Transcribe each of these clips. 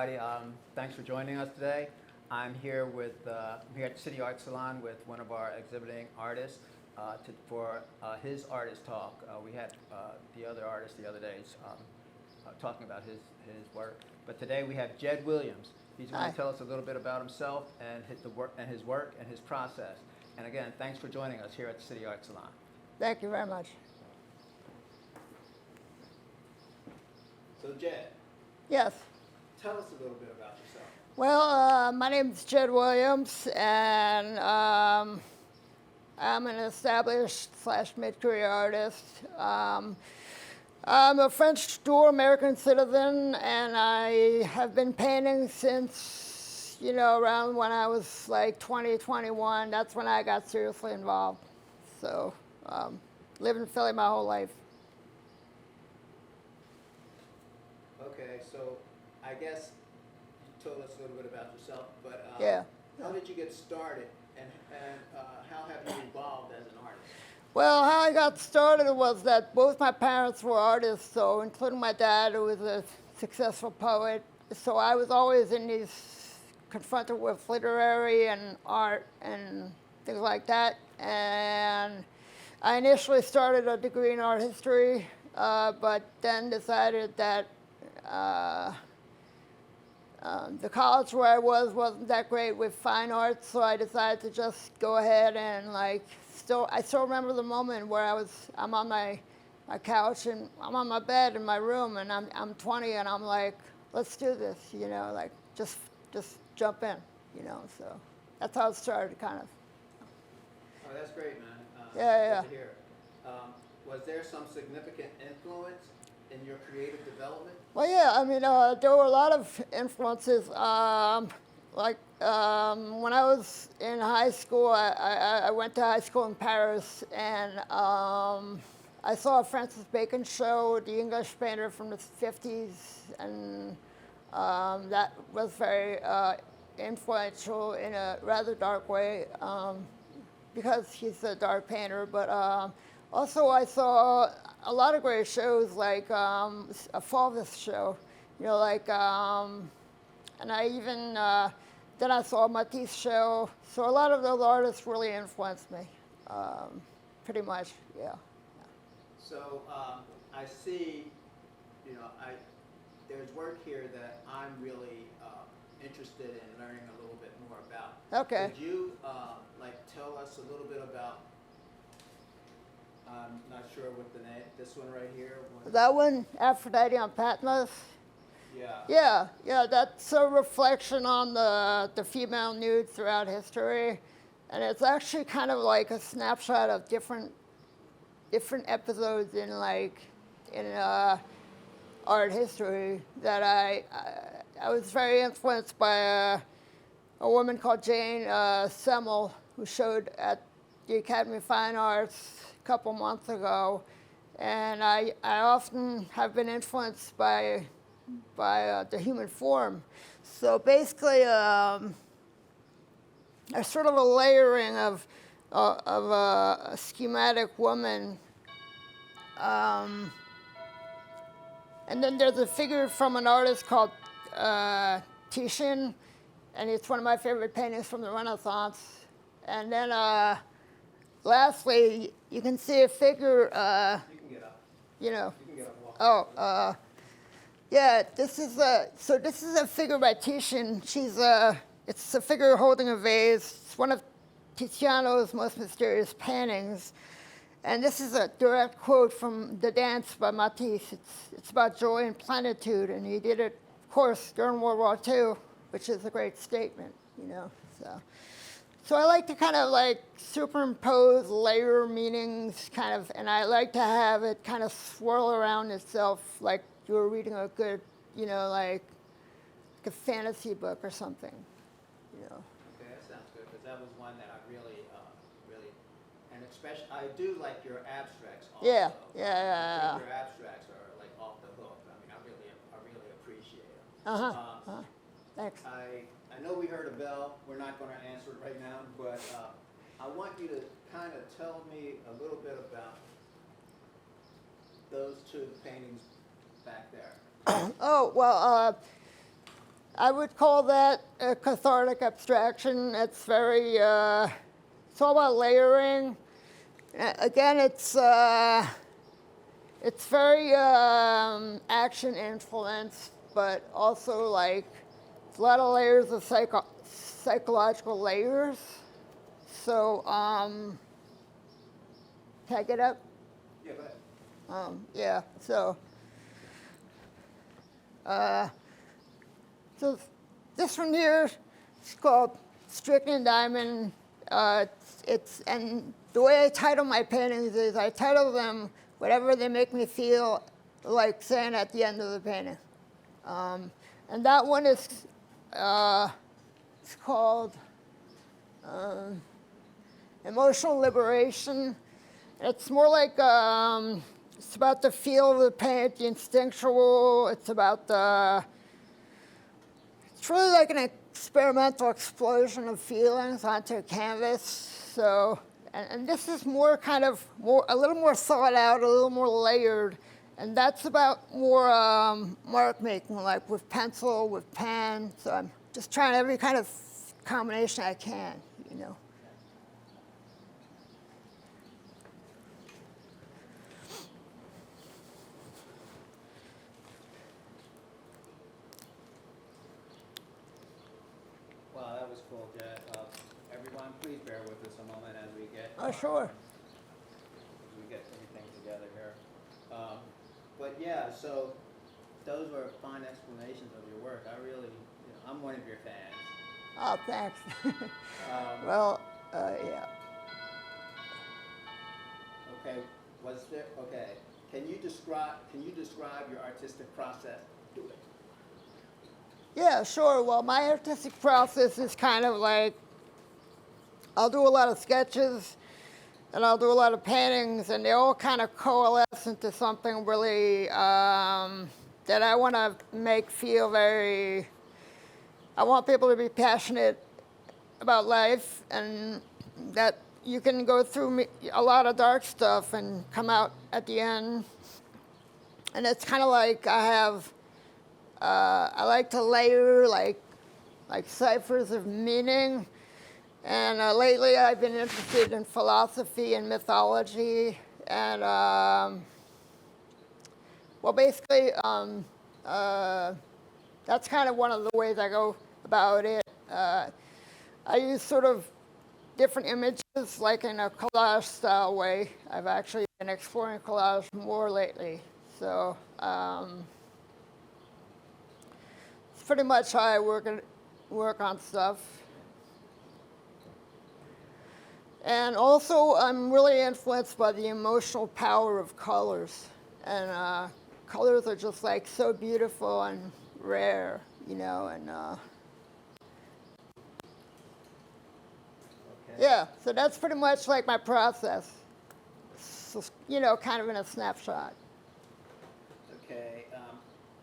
everybody. Thanks for joining us today. I'm here at City Arts Salon with one of our exhibiting artists for his artist talk. We had the other artist the other day talking about his work, but today we have Jed Williams. He's going to tell us a little bit about himself and his work and his process. And again, thanks for joining us here at the City Arts Salon. Thank you very much. So Jed. Yes. Tell us a little bit about yourself. Well, my name is Jed Williams, and I'm an established / mid-career artist. I'm a French dual American citizen, and I have been painting since, around when I was like 20, 21. That's when I got seriously involved. So, lived in Philly my whole life. Okay, so I guess you told us a little bit about yourself, but Yeah. How did you get started, and how have you evolved as an artist? Well, how I got started was that both my parents were artists, so including my dad, who was a successful poet. So I was always confronted with literary and art and things like that. And I initially started a degree in art history, but then decided that the college where I wasn't that great with fine arts, so I decided to just go ahead and I still remember the moment where I'm on my couch and I'm on my bed in my room and I'm 20 and I'm like, let's do this, just jump in, so that's how it started, kind of. Oh, that's great, man. Yeah. Good to hear. Was there some significant influence in your creative development? Well, yeah, there were a lot of influences. When I was in high school, I went to high school in Paris, and I saw a Francis Bacon show, The English Painter from the 50s, and that was very influential in a rather dark way, because he's a dark painter, but also I saw a lot of great shows, like a Fauvist show, and I even, then I saw a Matisse show. So a lot of those artists really influenced me, pretty much, yeah. So I see, there's work here that I'm really interested in learning a little bit more about. Okay. Could you tell us a little bit about, I'm not sure what the name, this one right here? That one, Aphrodite on Patmos? Yeah. Yeah, that's a reflection on the female nude throughout history. And it's actually kind of like a snapshot of different episodes in art history that I was very influenced by a woman called Jane Semmel, who showed at the Academy of Fine Arts a couple months ago. And I often have been influenced by the human form. So basically, there's sort of a layering of a schematic woman. And then there's a figure from an artist called Titian, and it's one of my favorite paintings from the Renaissance. And then lastly, you can see a figure, You can get up. You can get up. Yeah, this is a figure by Titian. It's a figure holding a vase. It's one of Tiziano's most mysterious paintings. And this is a direct quote from The Dance by Matisse. It's about joy and plenitude, and he did it, of course, during World War II, which is a great statement, So I like to kind of superimpose layer meanings, and I like to have it kind of swirl around itself like you were reading a good, like a fantasy book or something, Okay, that sounds good, because that was one that I really, and especially, I do like your abstracts also. Yeah. Your abstracts are off the hook. I mean, I really appreciate them. Thanks. I know we heard a bell. We're not going to answer it right now, but I want you to kind of tell me a little bit about those two paintings back there. Oh, well, I would call that a cathartic abstraction. It's very, it's all about layering. Again, it's very action influenced, but also like it's a lot of layers of psychological layers. So, can I get up? Yeah, go ahead. Yeah, so, so this one here is called Stricken Diamond. And the way I title my paintings is I title them whatever they make me feel like saying at the end of the painting. And that one is it's called Emotional Liberation. It's more like it's about the feel of the paint, the instinctual. It's about it's really like an experimental explosion of feelings onto a canvas. So, and this is more kind of a little more thought out, a little more layered, and that's about more mark making, like with pencil, with pen. So I'm just trying every kind of combination I can, you know. Wow, that was cool, Jed. Everyone, please bear with us a moment as we get Sure. everything together here. But yeah, so those were fine explanations of your work. I really, I'm one of your fans. Oh, thanks. Um, Yeah. Okay, okay? Can you describe your artistic process? Do it. Yeah, sure. Well, my artistic process is kind of like I'll do a lot of sketches and I'll do a lot of paintings, and they all kind of coalesce into something really that I want to make feel very. I want people to be passionate about life, and that you can go through a lot of dark stuff and come out at the end. And it's kind of like I have. I like to layer like ciphers of meaning. And lately I've been interested in philosophy and mythology. And, well, basically, that's kind of one of the ways I go about it. I use sort of different images, like in a collage style way. I've actually been exploring collage more lately. So, it's pretty much how I work on stuff. And also, I'm really influenced by the emotional power of colors. And colors are just like so beautiful and rare, and Okay. yeah, so that's pretty much like my process. So, kind of in a snapshot. Okay.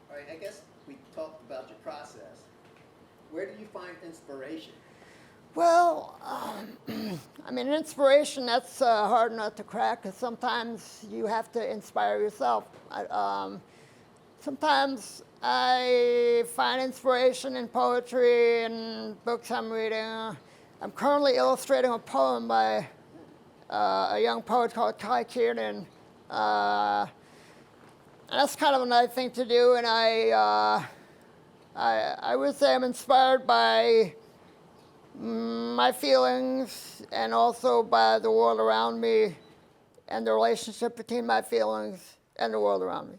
All right. I guess we talked about your process. Where do you find inspiration? Well, I mean, inspiration, that's hard not to crack, because sometimes you have to inspire yourself. Sometimes I find inspiration in poetry and books I'm reading. I'm currently illustrating a poem by a young poet called Kai Kiernan. And that's kind of a nice thing to do, and I would say I'm inspired by my feelings and also by the world around me and the relationship between my feelings and the world around me.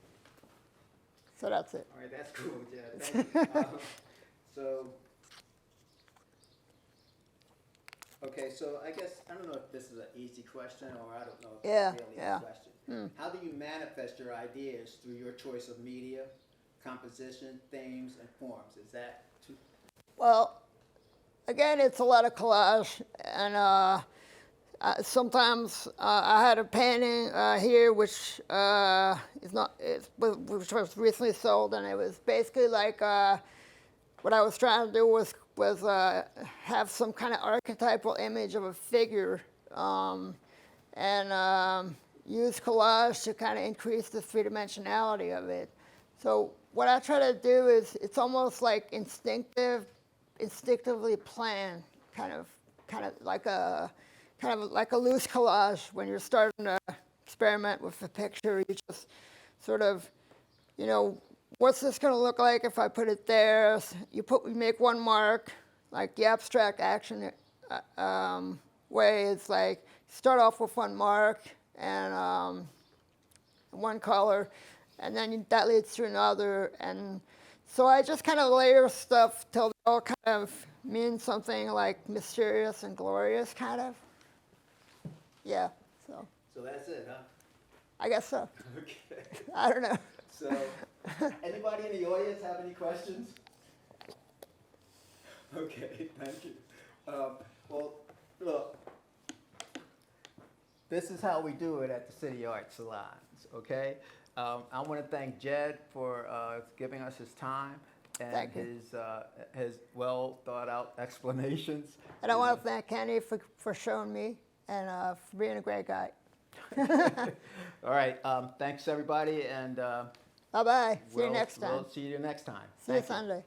So that's it. All right, that's cool, Jed. Thank you. So I guess, I don't know if this is an easy question, or I don't know if Yeah, it's really yeah. a question. How do you manifest your ideas through your choice of media, composition, themes, and forms? Is that too? Well, again, it's a lot of collage, and sometimes I had a painting here which which was recently sold, and it was basically like what I was trying to do was have some kind of archetypal image of a figure, and use collage to kind of increase the three-dimensionality of it. So what I try to do is it's almost like instinctively planned, kind of like a loose collage. When you're starting to experiment with a picture, you just sort of, you know, what's this going to look like if I put it there? You make one mark, like the abstract action way is like start off with one mark and one color, and then that leads to another, and so I just kind of layer stuff till they all kind of mean something like mysterious and glorious, kind of. Yeah, so. So that's it, huh? I guess so. Okay. I don't know. So, anybody in the audience have any questions? Okay, thank you. Well, look, this is how we do it at the City Arts Salons, okay? I want to thank Jed for giving us his time and his well thought out explanations. And I want to thank Kenny for showing me and for being a great guy. All right, thanks everybody, and Bye-bye. See you next time. We'll see you next time. See you Sunday.